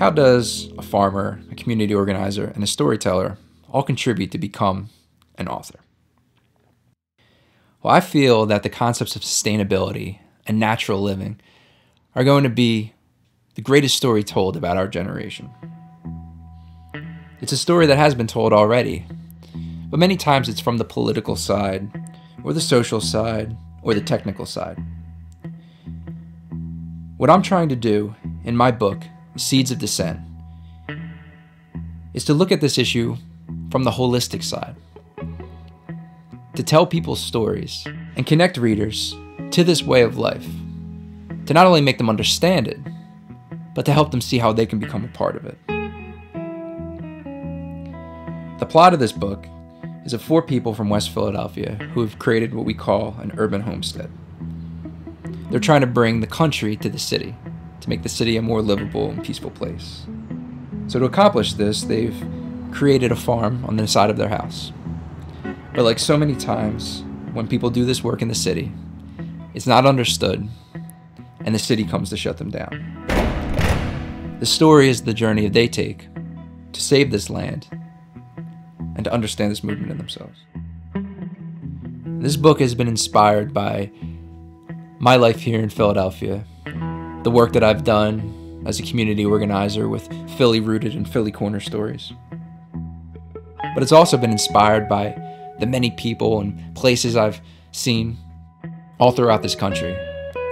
How does a farmer, a community organizer, and a storyteller all contribute to become an author? Well, I feel that the concepts of sustainability and natural living are going to be the greatest story told about our generation. It's a story that has been told already, but many times it's from the political side, or the social side, or the technical side. What I'm trying to do in my book, Seeds of Discent, is to look at this issue from the holistic side, to tell people's stories and connect readers to this way of life, to not only make them understand it, but to help them see how they can become a part of it. The plot of this book is of 4 people from West Philadelphia who have created what we call an urban homestead. They're trying to bring the country to the city, to make the city a more livable and peaceful place. So to accomplish this, they've created a farm on the side of their house. But like so many times, when people do this work in the city, it's not understood, and the city comes to shut them down. The story is the journey they take to save this land and to understand this movement in themselves. This book has been inspired by my life here in Philadelphia, the work that I've done as a community organizer with Philly-rooted and Philly corner stories. But it's also been inspired by the many people and places I've seen all throughout this country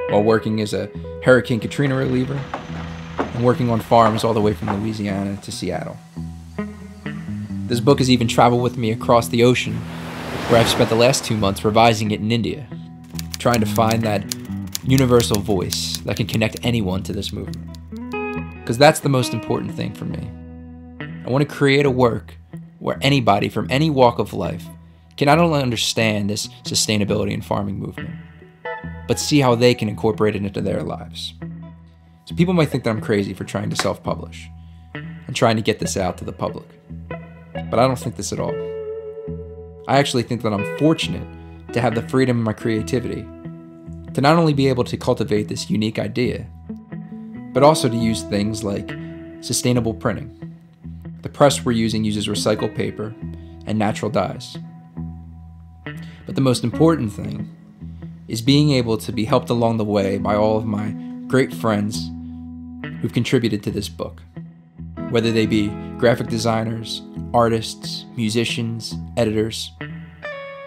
while working as a Hurricane Katrina reliever and working on farms all the way from Louisiana to Seattle. This book has even traveled with me across the ocean, where I've spent the last 2 months revising it in India, trying to find that universal voice that can connect anyone to this movement. Because that's the most important thing for me. I want to create a work where anybody from any walk of life can not only understand this sustainability and farming movement, but see how they can incorporate it into their lives. So people might think that I'm crazy for trying to self-publish and trying to get this out to the public. But I don't think this at all. I actually think that I'm fortunate to have the freedom in my creativity to not only be able to cultivate this unique idea, but also to use things like sustainable printing. The press we're using uses recycled paper and natural dyes. But the most important thing is being able to be helped along the way by all of my great friends who've contributed to this book, whether they be graphic designers, artists, musicians, editors.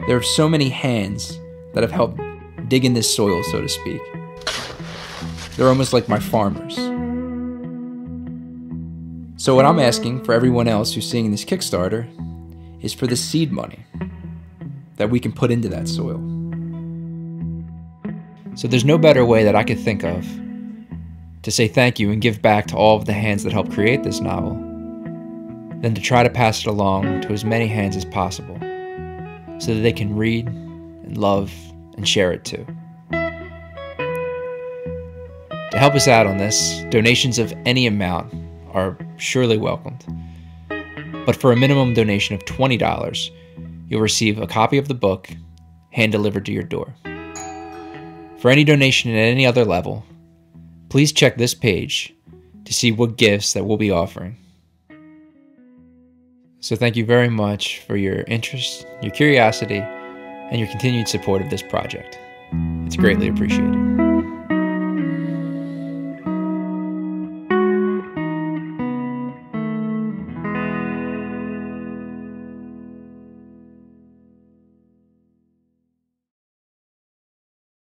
There are so many hands that have helped dig in this soil, so to speak. They're almost like my farmers. So what I'm asking for everyone else who's seeing this Kickstarter is for the seed money that we can put into that soil. So there's no better way that I could think of to say thank you and give back to all of the hands that helped create this novel than to try to pass it along to as many hands as possible so that they can read and love and share it too. To help us out on this, donations of any amount are surely welcomed. But for a minimum donation of $20, you'll receive a copy of the book hand-delivered to your door. For any donation at any other level, please check this page to see what gifts that we'll be offering. So thank you very much for your interest, your curiosity, and your continued support of this project. It's greatly appreciated.